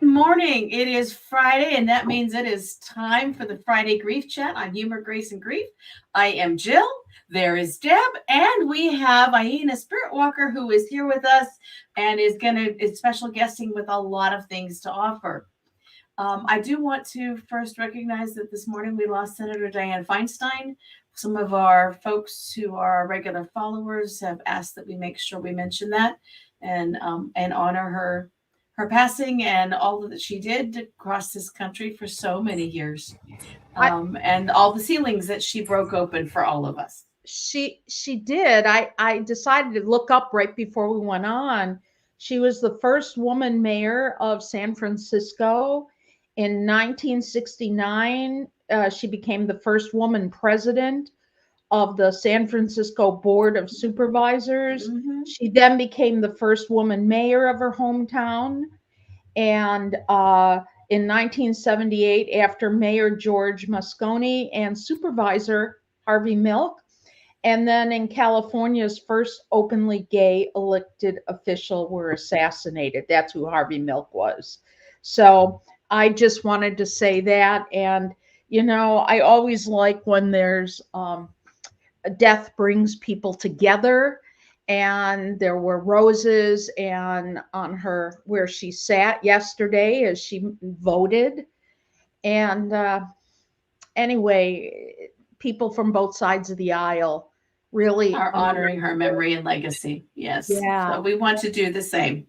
Morning. It is Friday, and that means it is time for the Friday Grief Chat on Humor, Grace, and Grief. I am Jill. There is Deb, and we have Iena SpiritWalker who is here with us and is special guesting with a lot of things to offer. I do want to first recognize that this morning we lost Senator Dianne Feinstein. Some of our folks who are regular followers have asked that we make sure we mention that and honor her passing and all that she did across this country for so many years, I, and all the ceilings that she broke open for all of us. she did. I decided to look up right before we went on. She was the first woman mayor of San Francisco in 1969. She became the first woman president of the San Francisco Board of Supervisors. Mm-hmm. She then became the first woman mayor of her hometown. And in 1978, after Mayor George Moscone and Supervisor Harvey Milk, and then in California's first openly gay elected official were assassinated. That's who Harvey Milk was. So I just wanted to say that. And, I always like when there's death brings people together. And there were roses and on her where she sat yesterday as she voted. And anyway, people from both sides of the aisle really Are honoring her memory and legacy. Yes. Yeah, So we want to do the same.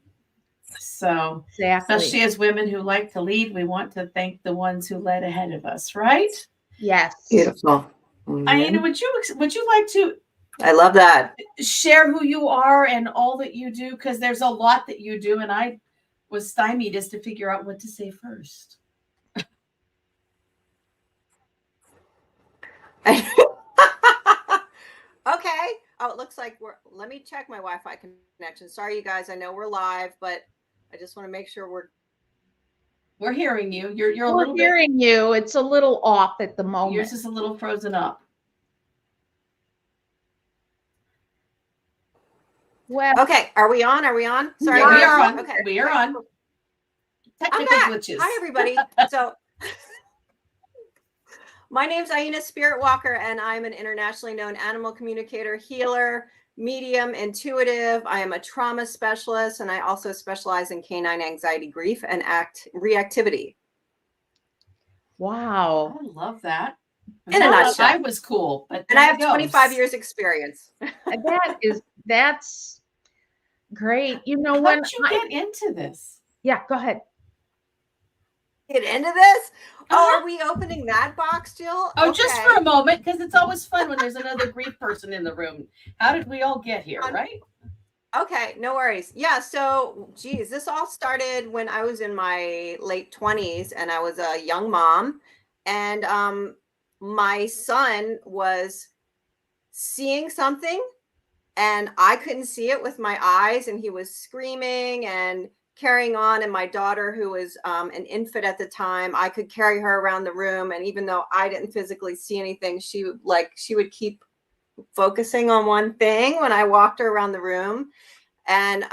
So, exactly. especially as women who like to lead, we want to thank the ones who led ahead of us, right? Yes. Beautiful. Aina, would you like to I love that. share who you are and all that you do? Because there's a lot that you do, and I was stymied as to figure out what to say first. Okay. Oh, it looks like let me check my Wi-Fi connection. Sorry, you guys. I know we're live, but I just want to make sure We're hearing you. You're a We're little bit. hearing you. It's a little off at the Yours moment. is a little frozen up. Well, Okay. Are we on? Sorry, Yeah, we guys. are on. Okay. We are on. I'm Technical back. glitches. Hi, everybody. So my name's Iena SpiritWalker, and I'm an internationally known animal communicator, healer, medium, intuitive. I am a trauma specialist, and I also specialize in canine anxiety, grief, and reactivity. wow. I love that. In a nutshell. I was cool, but and I have 25 years experience. That's great. How When did you get into this? Yeah, go ahead. Get into this? Oh, are we opening that box, Jill? Oh, okay. Just for a moment, because it's always fun when there's another grief person in the room. How did we all get here, right? Okay, no worries. Yeah, so geez, this all started when I was in my late 20s and I was a young mom. And my son was seeing something and I couldn't see it with my eyes, and he was screaming and carrying on. And my daughter, who was an infant at the time, I could carry her around the room, and even though I didn't physically see anything, she would keep focusing on one thing when I walked her around the room. And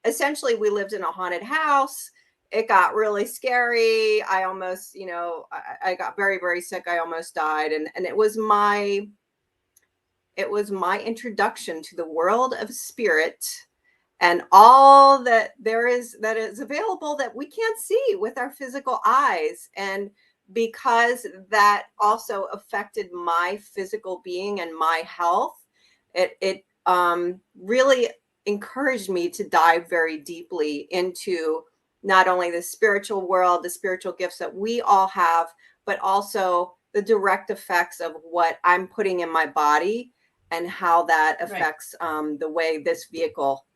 essentially we lived in a haunted house. It got really scary. I almost, I got very, very sick. I almost died. And it was my introduction to the world of spirit and all that is available that we can't see with our physical eyes. And because that also affected my physical being and my health, it really encouraged me to dive very deeply into not only the spiritual world, the spiritual gifts that we all have, but also the direct effects of what I'm putting in my body and how that affects the way this vehicle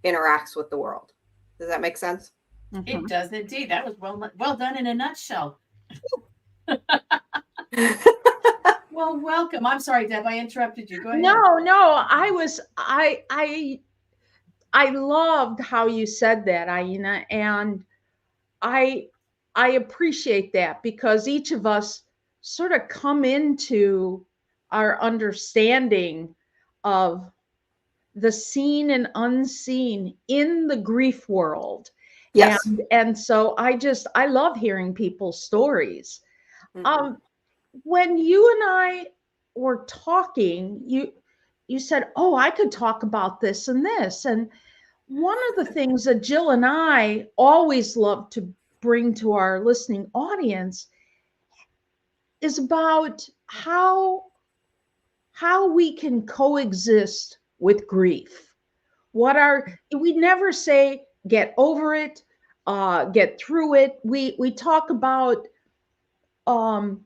interacts with the world. Does that make sense? It does indeed. That was well done in a nutshell. Well, welcome. I'm sorry, Deb, I interrupted you. Go ahead. No, I loved how you said that, Iena, and I appreciate that because each of us sort of come into our understanding of the seen and unseen in the grief world. Yes. And so I love hearing people's stories. Mhm. When you and I were talking, you said, "Oh, I could talk about this and this." And one of the things that Jill and I always love to bring to our listening audience is about how we can coexist with grief. We never say get over it, get through it. We talk about um,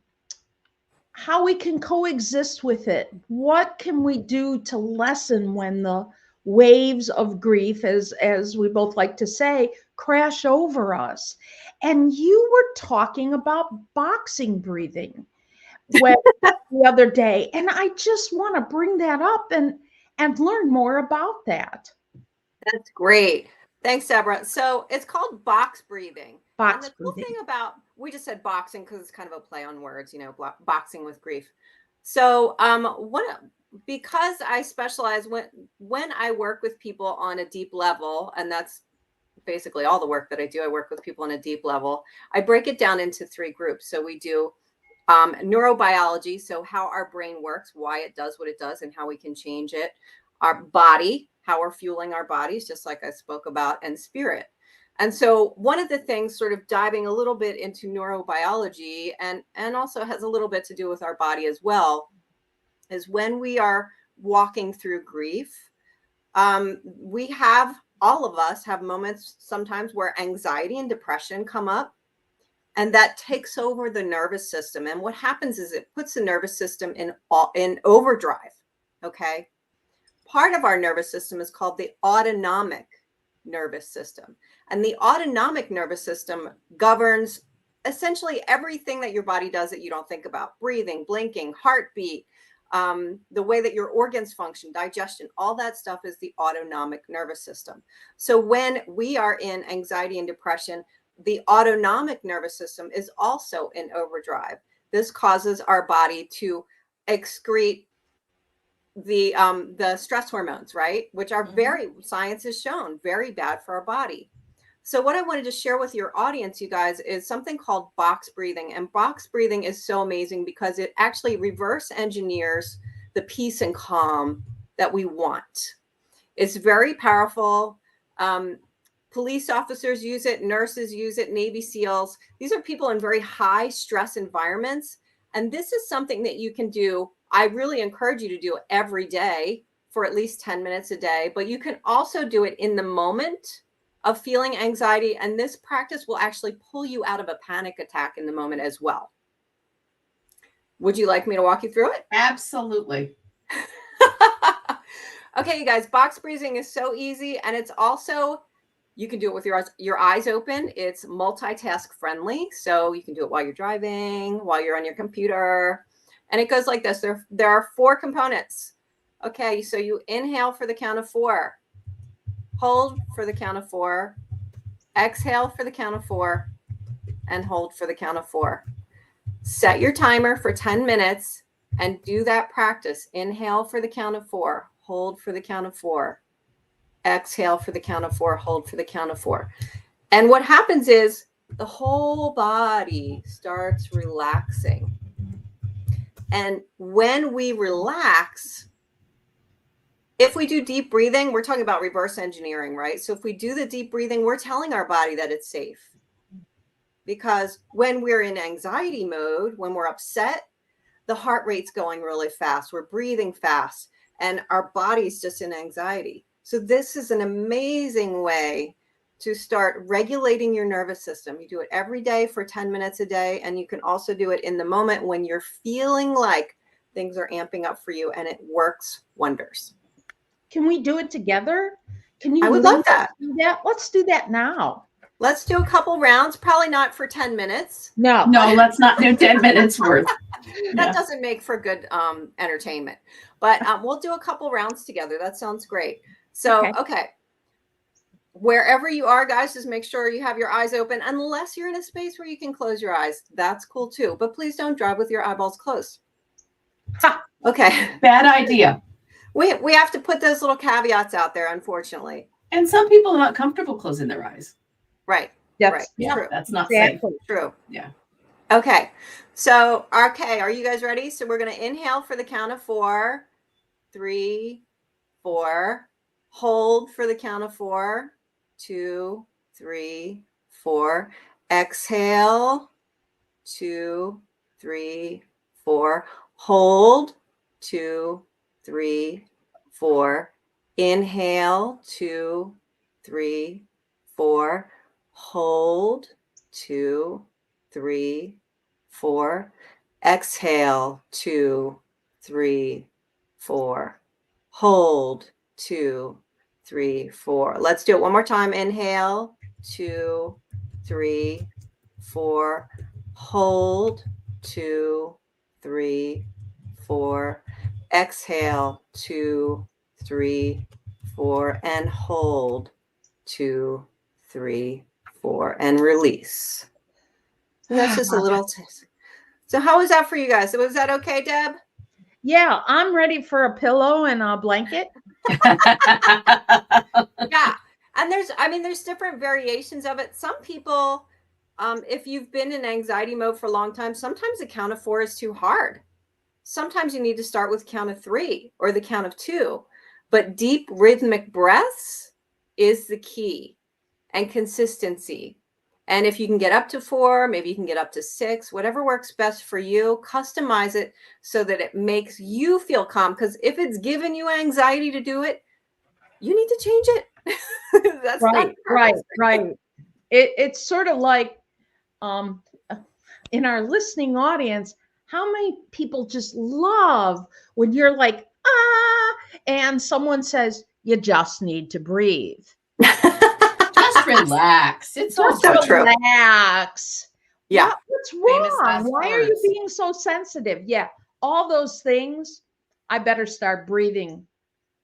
how we can coexist with it. What can we do to lessen when the waves of grief, as we both like to say, crash over us? And you were talking about boxing breathing when the other day, and I just want to bring that up and learn more about that. That's great. Thanks, Deborah. So it's called box breathing. And Box the cool breathing. thing about, we just said boxing because it's kind of a play on words, boxing with grief. So because I specialize when I work with people on a deep level, and that's basically all the work that I do, I work with people on a deep level. I break it down into 3 groups. So we do neurobiology, so how our brain works, why it does what it does, and how we can change it. Our body, how we're fueling our bodies, just like I spoke about, and spirit. And so one of the things, sort of diving a little bit into neurobiology, and also has a little bit to do with our body as well, is when we are walking through grief, all of us have moments sometimes where anxiety and depression come up. And that takes over the nervous system. And what happens is it puts the nervous system in overdrive. Okay. Part of our nervous system is called the autonomic nervous system. And the autonomic nervous system governs essentially everything that your body does that you don't think about: breathing, blinking, heartbeat, the way that your organs function, digestion, all that stuff is the autonomic nervous system. So when we are in anxiety and depression, the autonomic nervous system is also in overdrive. This causes our body to excrete the stress hormones, right? Which are science has shown very bad for our body. So what I wanted to share with your audience, you guys, is something called box breathing. And box breathing is so amazing because it actually reverse engineers the peace and calm that we want. It's very powerful. Police officers use it, nurses use it, Navy SEALs. These are people in very high stress environments. And this is something that you can do. I really encourage you to do it every day for at least 10 minutes a day, but you can also do it in the moment of feeling anxiety. And this practice will actually pull you out of a panic attack in the moment as well. Would you like me to walk you through it? Absolutely. Okay, you guys, box breathing is so easy. And it's also, you can do it with your eyes open. It's multitask friendly. So you can do it while you're driving, while you're on your computer. And it goes like this. There are 4 components. Okay, so you inhale for the count of 4. Hold for the count of 4. Exhale for the count of 4. And hold for the count of 4. Set your timer for 10 minutes and do that practice. Inhale for the count of 4. Hold for the count of 4. Exhale for the count of 4, hold for the count of 4. And what happens is the whole body starts relaxing. And when we relax, if we do deep breathing, we're talking about reverse engineering, right? So if we do the deep breathing, we're telling our body that it's safe. Because when we're in anxiety mode, when we're upset, the heart rate's going really fast. We're breathing fast and our body's just in anxiety. So this is an amazing way to start regulating your nervous system. You do it every day for 10 minutes a day. And you can also do it in the moment when you're feeling like things are amping up for you, and it works wonders. Can we do it together? Can you? I would love that. Let's do that now. Let's do a couple rounds, probably not for 10 minutes. No, let's not do 10 minutes worth. That doesn't make for good entertainment. But we'll do a couple rounds together. That sounds great. So, okay. Wherever you are, guys, just make sure you have your eyes open, unless you're in a space where you can close your eyes. That's cool too. But please don't drive with your eyeballs closed. Okay. Bad idea. We have to put those little caveats out there, unfortunately. And some people are not comfortable closing their eyes. Right. That's Right. Yeah, True. that's not safe. exactly. True. Yeah. Okay. So, okay, are you guys ready? So we're going to inhale for the count of 4, 3, 4. Hold for the count of 4, 2, 3, 4. Exhale, 2, 3, 4. Hold, 2, 3, 4. Inhale, 2, 3, 4. Hold, 2, 3, 4. Exhale, 2, 3, 4. Hold, 2, 3, 4. Let's do it one more time. Inhale, 2, 3, 4. Hold, 2, 3, 4. Exhale, 2, 3, 4. And hold, 2, 3, 4. And release. So that's just a little test. So how was that for you guys? Was that okay, Deb? Yeah, I'm ready for a pillow and a blanket. Yeah. And there's different variations of it. Some people, if you've been in anxiety mode for a long time, sometimes the count of 4 is too hard. Sometimes you need to start with count of 3 or the count of 2. But deep rhythmic breaths is the key, and consistency. And if you can get up to 4, maybe you can get up to 6, whatever works best for you, customize it so that it makes you feel calm. Because if it's giving you anxiety to do it, you need to change it. That's not the purpose. Right. It's sort of like in our listening audience, how many people just love when you're like, and someone says, you just need to breathe. Just relax. It's all Just so true. relax. Yeah. What's Famous wrong? last Why are you words. being so sensitive? Yeah, all those things. I better start breathing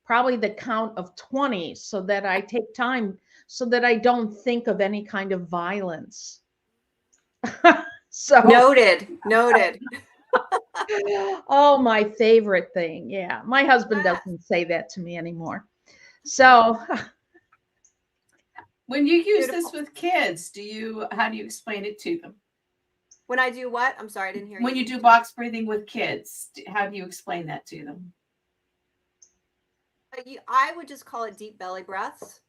probably the count of 20 so that I take time so that I don't think of any kind of violence. So Noted. oh, my favorite thing. Yeah, my husband doesn't say that to me anymore. So When you use Beautiful. this with kids, how do you explain it to them? When I do what? I'm sorry, I didn't hear you. When you do box breathing with kids, how do you explain that to them? I would just call it deep belly breaths.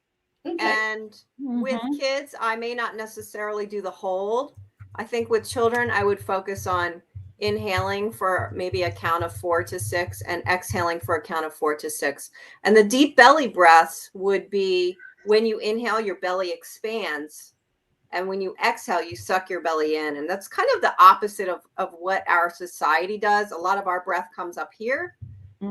Okay. And with kids, I may not necessarily do the hold. I think with children, I would focus on inhaling for maybe a count of 4 to 6 and exhaling for a count of 4 to 6. And the deep belly breaths would be when you inhale, your belly expands. And when you exhale, you suck your belly in. And that's kind of the opposite of what our society does. A lot of our breath comes up here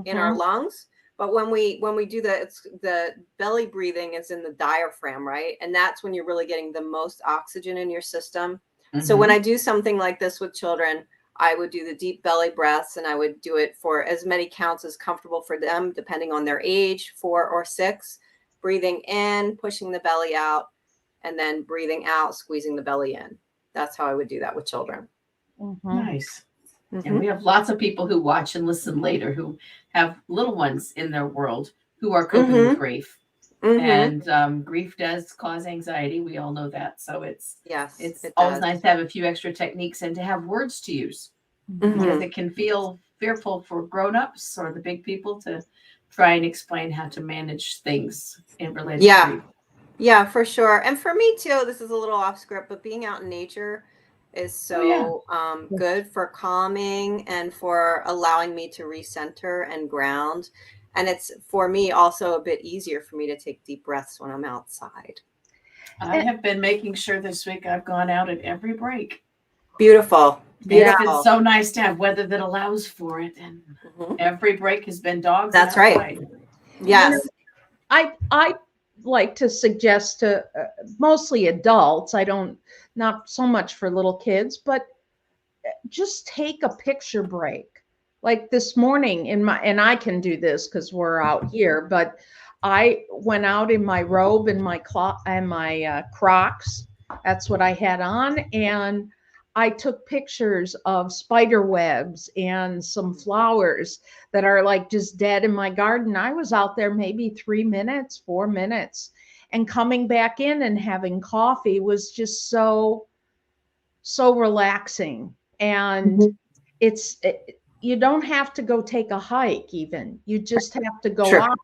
in our lungs. But when we do the belly breathing is in the diaphragm, right? And that's when you're really getting the most oxygen in your system. So when I do something like this with children, I would do the deep belly breaths, and I would do it for as many counts as comfortable for them, depending on their age, 4 or 6, breathing in, pushing the belly out, and then breathing out, squeezing the belly in. That's how I would do that with children. Nice. And we have lots of people who watch and listen later who have little ones in their world who are coping with grief. And grief does cause anxiety. We all know that. So it's always nice to have a few extra techniques and to have words to use, because it can feel fearful for grown-ups or the big people to try and explain how to manage things in relation to grief. Yeah, for sure. And for me too, this is a little off script, but being out in nature is so good for calming and for allowing me to recenter and ground. And it's, for me, also a bit easier for me to take deep breaths when I'm outside. I have been making sure this week I've gone out at every break. Beautiful. It's been so nice to have weather that allows for it. And every break has been dogs. That's right. Yes. I like to suggest to mostly adults, not so much for little kids, but just take a picture break. Like this morning and I can do this because we're out here, but I went out in my robe and my Crocs. That's what I had on. And I took pictures of spider webs and some flowers that are like just dead in my garden. I was out there maybe 3 minutes, 4 minutes. and coming back in and having coffee was just so relaxing. And you don't have to go take a hike even. You just have to go out,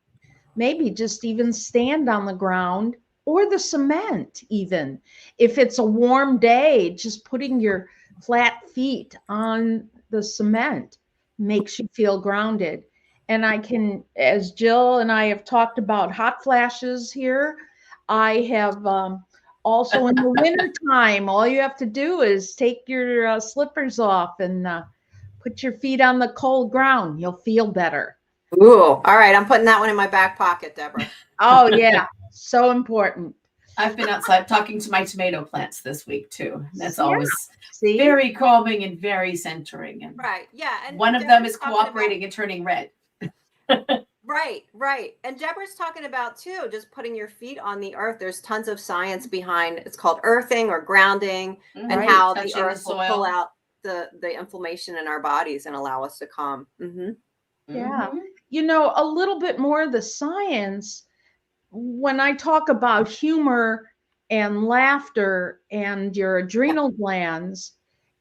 maybe just even stand on the ground or the cement even. If it's a warm day, just putting your flat feet on the cement makes you feel grounded. And I can, as Jill and I have talked about hot flashes here, I have also in the wintertime, all you have to do is take your slippers off and put your feet on the cold ground. You'll feel better. Ooh, all right. I'm putting that one in my back pocket, Deborah. Oh, yeah. So important. I've been outside talking to my tomato plants this week too. That's always See? very calming and very centering. And Right. Yeah. And one of them is cooperating and turning red. Right. And Deborah's talking about too, just putting your feet on the earth. There's tons of science behind, it's called earthing or grounding, and how the earth will pull out the inflammation in our bodies and allow us to calm. Yeah. You know, a little bit more of the science, when I talk about humor and laughter and your adrenal glands,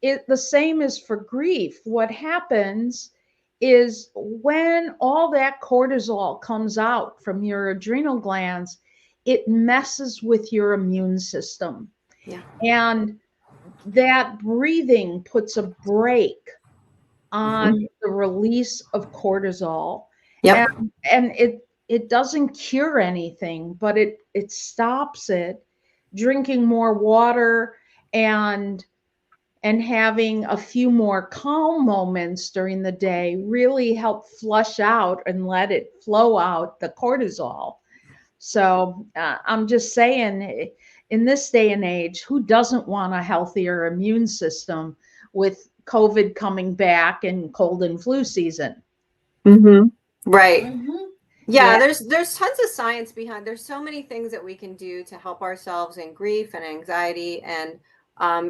the same is for grief. What happens is when all that cortisol comes out from your adrenal glands, it messes with your immune system. Yeah. And that breathing puts a brake on the release of cortisol. Yep. And it doesn't cure anything, but it stops it. Drinking more water and having a few more calm moments during the day really help flush out and let it flow out the cortisol. So I'm just saying, in this day and age, who doesn't want a healthier immune system with COVID coming back and cold and flu season? Right. Yeah, there's tons of science behind. There's so many things that we can do to help ourselves in grief and anxiety. And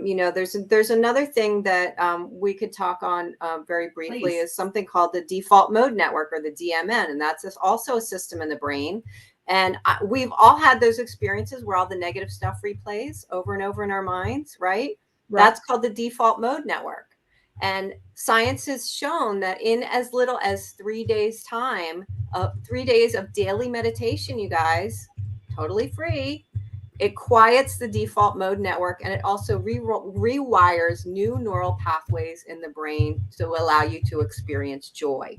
you know, there's another thing that we could talk on very briefly. Is something called the default mode network, or the DMN, and that's also a system in the brain. And we've all had those experiences where all the negative stuff replays over and over in our minds, right? That's called the default mode network. And science has shown that in as little as 3 days time, 3 days of daily meditation, you guys, totally free, it quiets the default mode network, and it also rewires new neural pathways in the brain to allow you to experience joy.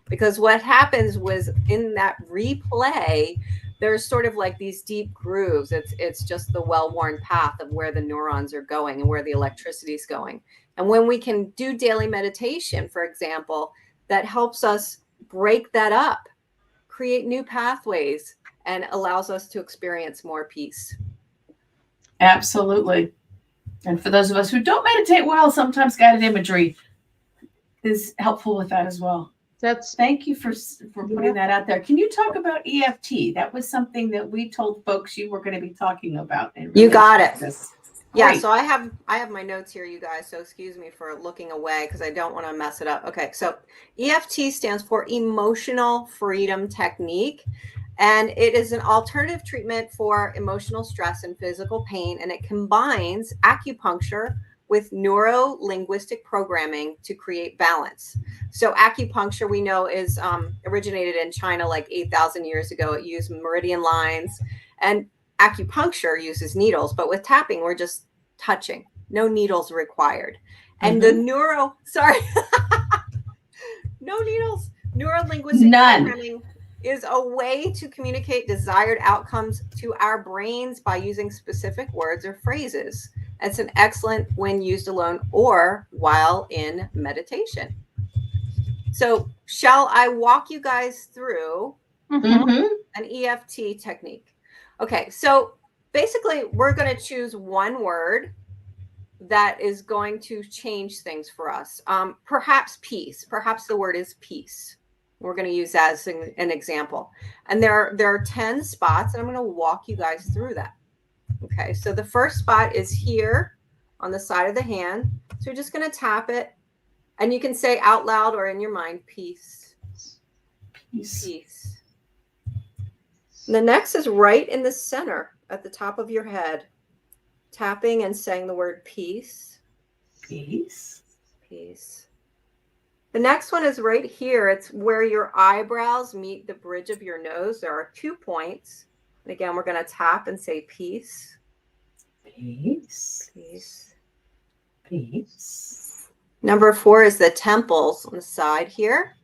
Because what happens was, in that replay, there's sort of like these deep grooves. It's just the well-worn path of where the neurons are going and where the electricity is going. And when we can do daily meditation, for example, that helps us break that up, create new pathways, and allows us to experience more peace. Absolutely. And for those of us who don't meditate well, sometimes guided imagery is helpful with that as well. Thank you for putting that out there. Can you talk about EFT? That was something that we told folks you were going to be talking about. You got it. Yeah, Great. so I have my notes here, you guys. So excuse me for looking away because I don't want to mess it up. Okay, so EFT stands for Emotional Freedom Technique, and it is an alternative treatment for emotional stress and physical pain, and it combines acupuncture with neuro-linguistic programming to create balance. So acupuncture, we know, is originated in China like 8,000 years ago. It used meridian lines, and acupuncture uses needles, but with tapping, we're just touching. No needles required. And the no needles. Neuro-linguistic programming is a way to communicate desired outcomes to our brains by using specific words or phrases. It's an excellent when used alone or while in meditation. So shall I walk you guys through an EFT technique? Okay, so basically we're going to choose one word that is going to change things for us. Perhaps peace. Perhaps the word is peace. We're going to use that as an example. And there are 10 spots, and I'm going to walk you guys through that. Okay, so the first spot is here on the side of the hand. So we're just going to tap it, and you can say out loud or in your mind, peace, peace, And the next is right in the center at the top of your head, tapping and saying the word peace. Peace. Peace. The next one is right here. It's where your eyebrows meet the bridge of your nose. There are 2 points. And again, we're going to tap and say peace. Peace. Peace. Peace. Number 4 is the temples on the side here.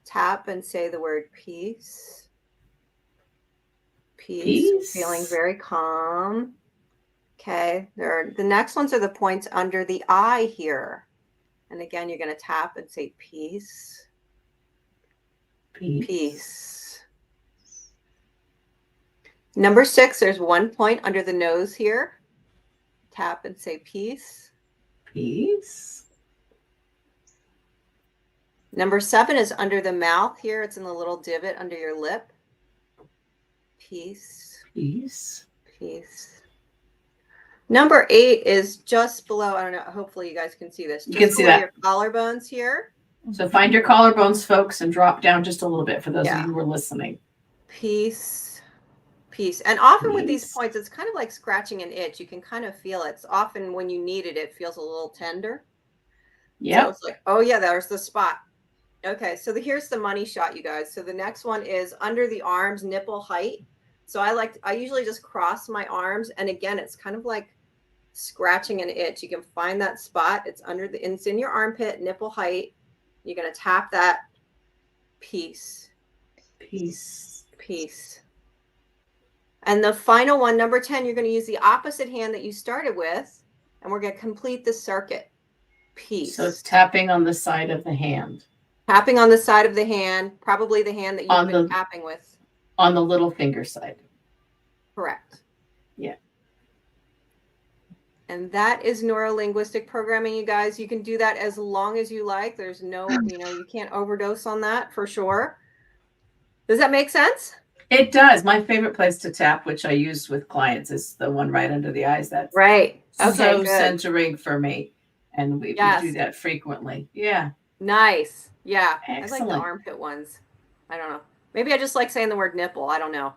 Tap and say the word peace. Peace. Peace. Feeling very calm. Okay. The next ones are the points under the eye here. And again, you're going to tap and say peace. Peace. Peace. Number 6, there's 1 point under the nose here. Tap and say peace. Peace. Number 7 is under the mouth here. It's in the little divot under your lip. Peace. Peace. Peace. Number 8 is just below. I don't know. Hopefully you guys can see this. You can see that. Your collarbones here. So find your collarbones, folks, and drop down just a little bit for those Yeah. of you who are listening. Peace. Peace. And often with these Peace. points, it's kind of like scratching an itch. You can kind of feel it. It's often when you need it, it feels a little tender. Yep. So it's like, oh yeah, there's the spot. Okay, so here's the money shot, you guys. So the next one is under the arms, nipple height. So I usually just cross my arms, and again, it's kind of like scratching an itch. You can find that spot. It's it's in your armpit, nipple height. You're gonna tap that. Peace. Peace. Peace. And the final one, number 10, you're going to use the opposite hand that you started with, and we're going to complete the circuit. Peace. So it's tapping on the side of the hand. Tapping on the side of the hand, probably the hand that you've been tapping with. On the little finger side. Correct. Yeah. And that is neurolinguistic programming, you guys. You can do that as long as you like. There's no, you can't overdose on that for sure. Does that make sense? It does. My favorite place to tap, which I use with clients, is the one right under the eyes. That's right. Okay, so good. centering for me. And we do that frequently. Yeah. Nice. Yeah. Excellent. I like the armpit ones. I don't know. Maybe I just like saying the word nipple. I don't know.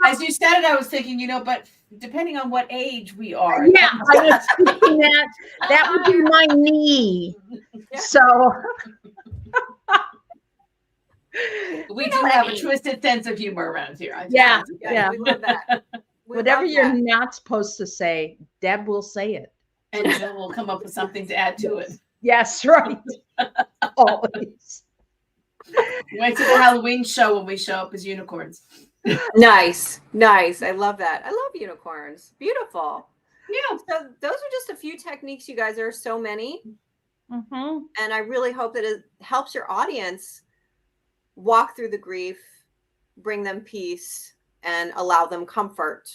As you said it, I was thinking, but depending on what age we are. Yeah, I was thinking that would be my knee. Yeah. So we do have a twisted sense of humor around here. Yeah. We love that. Whatever you're not supposed to say, Deb will say it. And Jill will come up with something to add to it. Yes, right. Always. Went to the Halloween show when we show up as unicorns. Nice. I love that. I love unicorns. Beautiful. Yeah. So those are just a few techniques, you guys. There are so many. Mm-hmm. And I really hope that it helps your audience walk through the grief, bring them peace, and allow them comfort.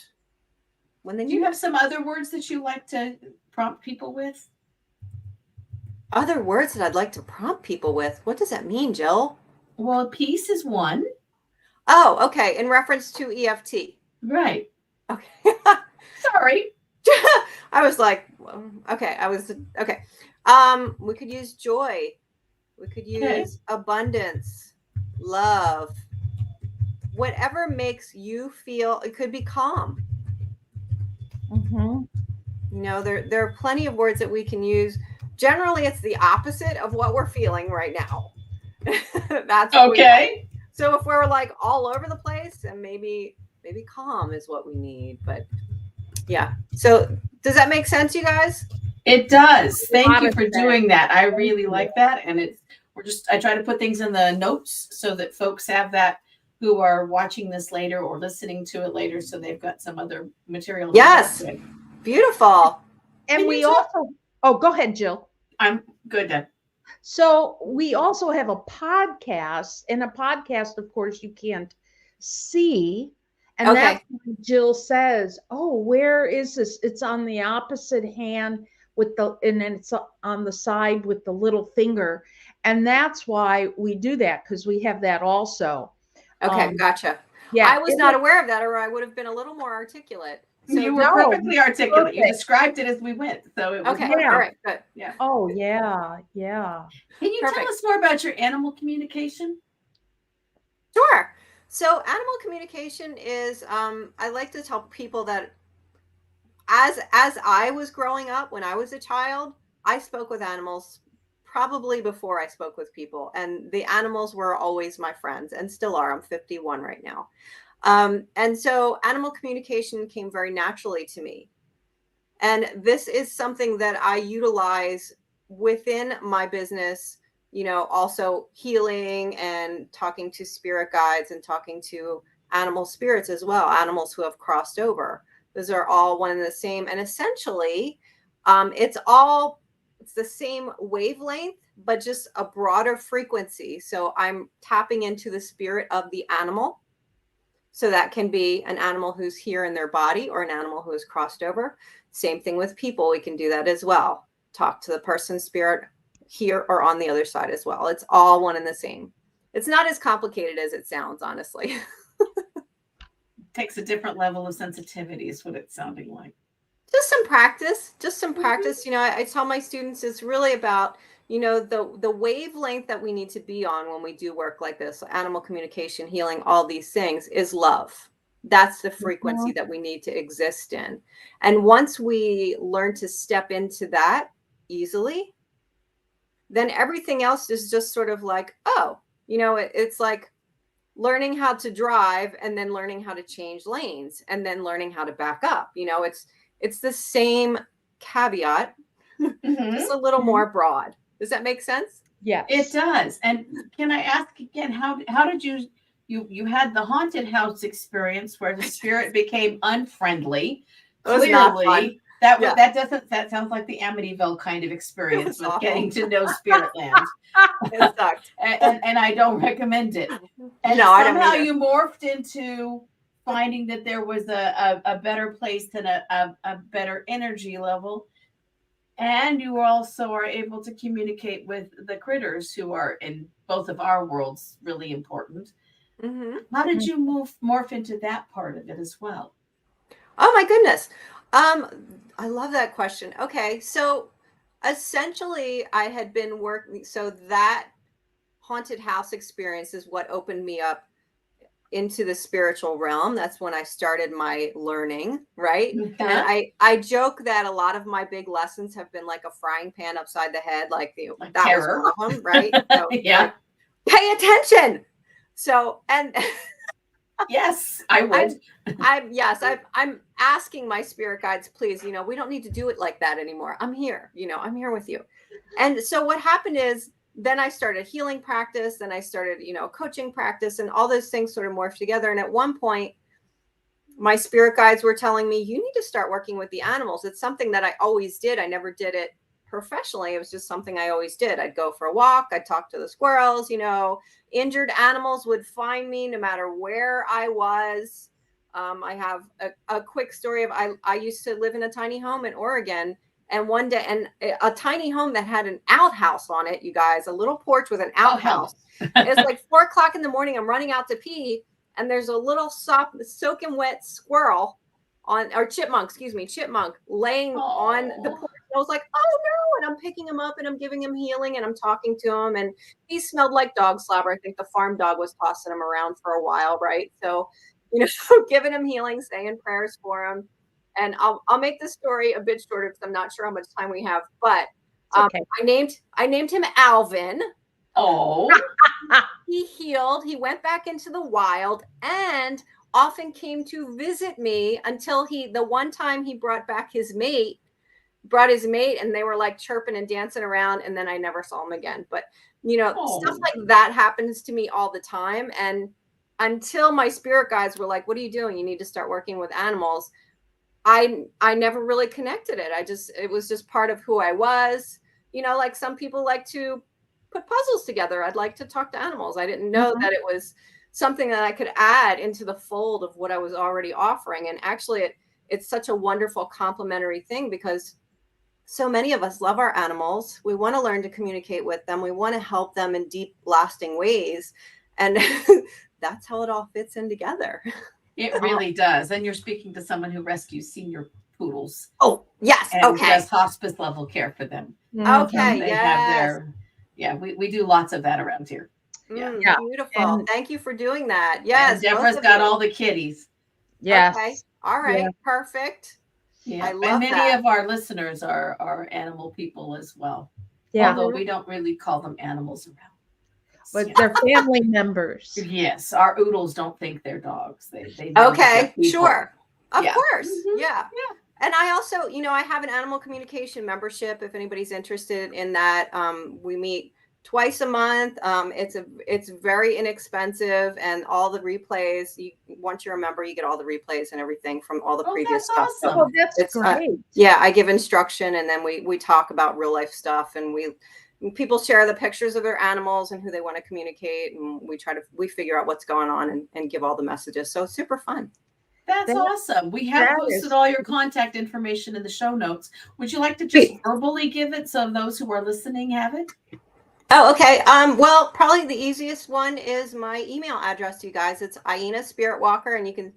When they Do you have some other words that you like to prompt people with? Other words that I'd like to prompt people with? What does that mean, Jill? Well, peace is one. Oh, okay. In reference to EFT. Right. Okay. Sorry. I was like, okay. Okay. We could use joy. We could use abundance, love, whatever makes you feel. It could be calm. Mm-hmm. There are plenty of words that we can use. Generally, it's the opposite of what we're feeling right now. That's what okay. So if we're like all over the place, and maybe calm is what we need. But yeah. So does that make sense, you guys? It does. Thank you for doing that. I really like that. And I try to put things in the notes so that folks have that who are watching this later or listening to it later. So they've got some other material. Yes. Beautiful. And we also, go ahead, Jill. I'm good then. So we also have a podcast, and a podcast, of course, you can't see. And that's when Jill says, where is this? It's on the opposite hand and then it's on the side with the little finger. And that's why we do that, because we have that also. Okay, gotcha. Yeah. I was not aware of that, or I would have been a little more articulate. So you were perfectly articulate. Okay. You described it as we went. So it was okay. All right. Good. Yeah. Oh, yeah. Yeah. Can you tell us more about your animal communication? Sure. So animal communication is, I like to tell people that as I was growing up, when I was a child, I spoke with animals probably before I spoke with people, and the animals were always my friends and still are. I'm 51 right now. And so animal communication came very naturally to me. And this is something that I utilize within my business, also healing and talking to spirit guides and talking to animal spirits as well, animals who have crossed over. Those are all one and the same. And essentially, it's the same wavelength, but just a broader frequency. So I'm tapping into the spirit of the animal. So that can be an animal who's here in their body or an animal who has crossed over. Same thing with people. We can do that as well. Talk to the person's spirit here or on the other side as well. It's all one and the same. It's not as complicated as it sounds, honestly. Takes a different level of sensitivity is what it's sounding like. Just some practice. I tell my students it's really about, the wavelength that we need to be on when we do work like this, animal communication, healing, all these things, is love. That's the frequency that we need to exist in. And once we learn to step into that easily, then everything else is just sort of like, it's like learning how to drive and then learning how to change lanes and then learning how to back up. It's the same caveat, just a little more broad. Does that make sense? Yes, It does. And can I ask again, how did you had the haunted house experience where the spirit became unfriendly? It was not fun. Clearly, that sounds like the Amityville kind of experience with getting to know Spiritland. It sucked. and I don't recommend it. And No, I don't somehow either. you morphed into finding that there was a better place and a better energy level. And you also are able to communicate with the critters who are in both of our worlds, really important. Mm-hmm. How did you morph into that part of it as well? Oh my goodness. I love that question. Okay, so essentially I had been working, so that haunted house experience is what opened me up into the spiritual realm. That's when I started my learning, right? Mhm. And I joke that a lot of my big lessons have been like a frying pan upside the head, like that terror. was one of them, right? So, Yeah. like, pay attention. So, and Yes, I would. I'm asking my spirit guides, please, we don't need to do it like that anymore. I'm here, I'm here with you. And so what happened is then I started healing practice, and I started, coaching practice, and all those things sort of morphed together. And at one point, my spirit guides were telling me, you need to start working with the animals. It's something that I always did. I never did it professionally. It was just something I always did. I'd go for a walk. I'd talk to the squirrels, injured animals would find me no matter where I was. I have a quick story of, I used to live in a tiny home in Oregon, and one day, and a tiny home that had an outhouse on it, you guys, a little porch with an outhouse. It's like 4:00 in the morning. I'm running out to pee, and there's a little soaking wet squirrel chipmunk laying on the porch. I was like, oh no. And I'm picking him up and I'm giving him healing and I'm talking to him, and he smelled like dog slobber. I think the farm dog was tossing him around for a while. Right. So, giving him healing, saying prayers for him. And I'll make this story a bit shorter because I'm not sure how much time we have, but okay. I named him Alvin. Oh, He healed. He went back into the wild and often came to visit me until the one time he brought his mate, and they were like chirping and dancing around, and then I never saw him again. But stuff like that happens to me all the time. And until my spirit guides were like, what are you doing? You need to start working with animals. I never really connected it. It was just part of who I was. Like some people like to put puzzles together. I'd like to talk to animals. I didn't know that it was something that I could add into the fold of what I was already offering. And actually it's such a wonderful complementary thing, because so many of us love our animals. We want to learn to communicate with them. We want to help them in deep, lasting ways. And that's how it all fits in together. it really does. And you're speaking to someone who rescues senior poodles. Oh, yes. And Okay. does hospice level care for them. Okay. They yes. have we do lots of that around here. Yeah. Yeah. Beautiful. And- Thank you for doing that. And Yes. Deborah's both of got you. all the kitties. Yes. Okay. All right. Perfect. Yeah. I And love many that. of our listeners are animal people as well. Yeah. Although we don't really call them animals around. But Yeah. they're family members. Yes, our oodles don't think they're dogs. They know that they're Okay. people. Sure. Of Yeah. course. Mhm. Yeah. And I also, I have an animal communication membership. If anybody's interested in that, we meet twice a month. It's very inexpensive, and all the replays. Once you're a member, you get all the replays and everything from all the Oh, previous that's stuff. So awesome. Oh, that's it's great. yeah, I give instruction, and then we talk about real life stuff, and people share the pictures of their animals and who they want to communicate, and we figure out what's going on and give all the messages. So it's super fun. That's That- awesome. We have that posted is- all your contact information in the show notes. Would you like to just verbally give it so those who are listening have it? Oh, okay. Well, probably the easiest one is my email address to you guys. It's Iena SpiritWalker, and you can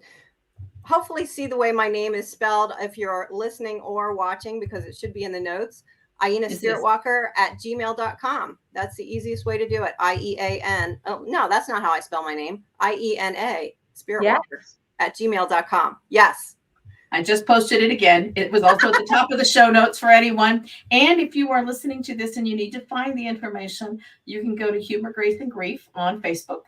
hopefully see the way my name is spelled if you're listening or watching, because it should be in the notes. Iena SpiritWalker at gmail.com. That's the easiest way to do it. IEAN. Oh, no, that's not how I spell my name. IENA SpiritWalker at gmail.com. Yes. I just posted it again. It was also at the top of the show notes for anyone. And if you are listening to this and you need to find the information, you can go to Humor, Grace, and Grief on Facebook,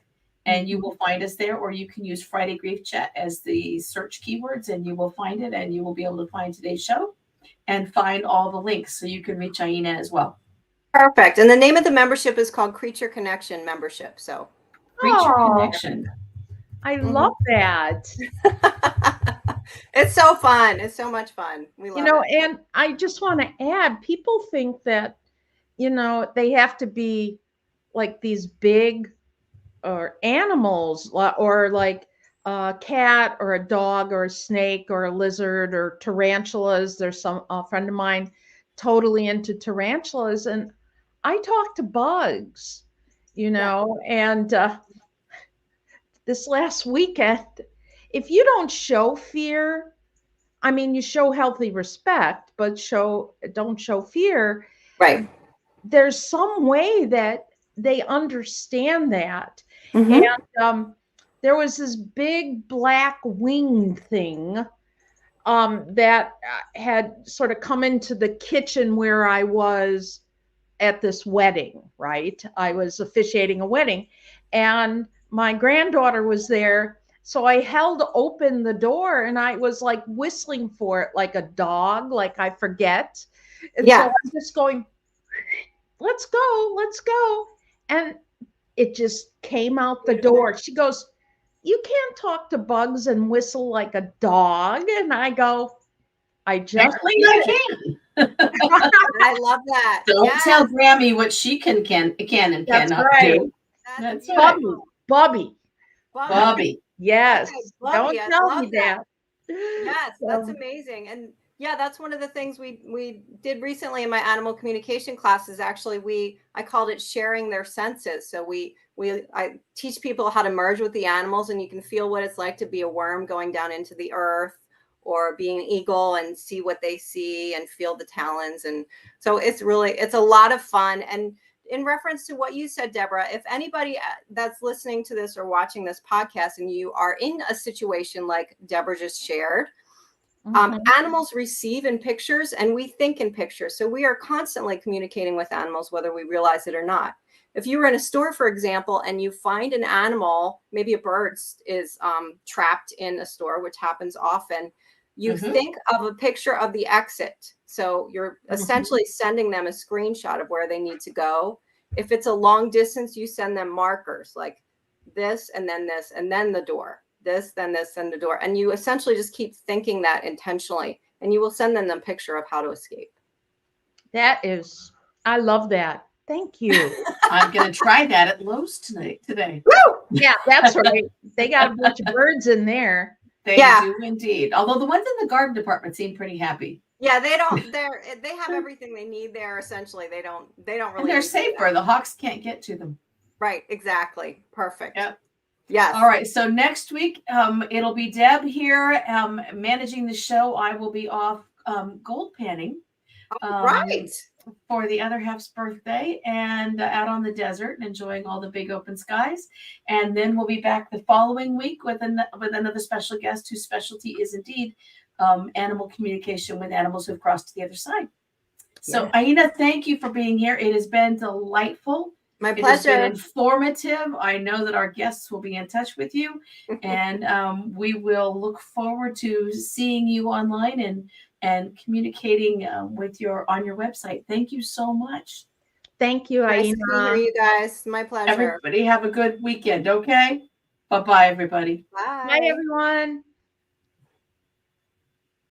and you will find us there, or you can use Friday Grief Chat as the search keywords, and you will find it, and you will be able to find today's show and find all the links so you can reach Iena as well. Perfect. And the name of the membership is called Creature Connection Membership. So Creature Connection. I love that. It's so fun. It's so much fun. We love it. And I just want to add, people think that, they have to be like these big or animals, or like a cat or a dog or a snake or a lizard or tarantulas. There's a friend of mine totally into tarantulas, and I talk to bugs, and this last weekend, if you don't show fear, I mean, you show healthy respect, but don't show fear. Right. There's some way that they understand that. Mhm. And there was this big black wing thing that had sort of come into the kitchen where I was at this wedding, right? I was officiating a wedding, and my granddaughter was there. So I held open the door, and I was like whistling for it like a dog, like I forget. And so I'm just going, let's go, let's go. And it just came out the door. She goes, you can't talk to bugs and whistle like a dog. And I go, I just Actually, I can. I love that. Don't tell Grammy what she can and That's cannot right. do. That's Bubby. right. Bubby. Bubby. Yes. Okay, Bubby, Don't tell me that. Yes, that's amazing. And yeah, that's one of the things we did recently in my animal communication classes. Actually, I called it sharing their senses. So I teach people how to merge with the animals, and you can feel what it's like to be a worm going down into the earth, or being an eagle and see what they see and feel the talons. And so it's a lot of fun. And in reference to what you said, Deborah, if anybody that's listening to this or watching this podcast and you are in a situation like Deborah just shared, animals receive in pictures, and we think in pictures. So we are constantly communicating with animals, whether we realize it or not. If you were in a store, for example, and you find an animal, maybe a bird is trapped in a store, which happens often, you think of a picture of the exit. So you're essentially sending them a screenshot of where they need to go. If it's a long distance, you send them markers like this, and then the door, this, then the door. And you essentially just keep thinking that intentionally, and you will send them a picture of how to escape. I love that. Thank you. I'm going to try that at Lowe's today. Woo! Yeah, that's right. They got a bunch of birds in there. They do indeed. Although the ones in the garden department seem pretty happy. Yeah, they have everything they need there. Essentially, they don't really. And they're safer. The hawks can't get to them. Right. Exactly. Perfect. Yep. Yes. All right. So next week, it'll be Deb here managing the show. I will be off gold panning. Right. For the other half's birthday and out on the desert and enjoying all the big open skies. And then we'll be back the following week with another special guest whose specialty is indeed animal communication with animals who've crossed to the other side. So, Iena, thank you for being here. It has been delightful. My It has been pleasure. informative. I know that our guests will be in touch with you, and we will look forward to seeing you online and communicating with on your website. Thank you so much. Thank you, Nice to be here, Iena. you guys. My pleasure. Everybody have a good weekend, okay? Bye-bye, everybody. Bye. Bye, everyone.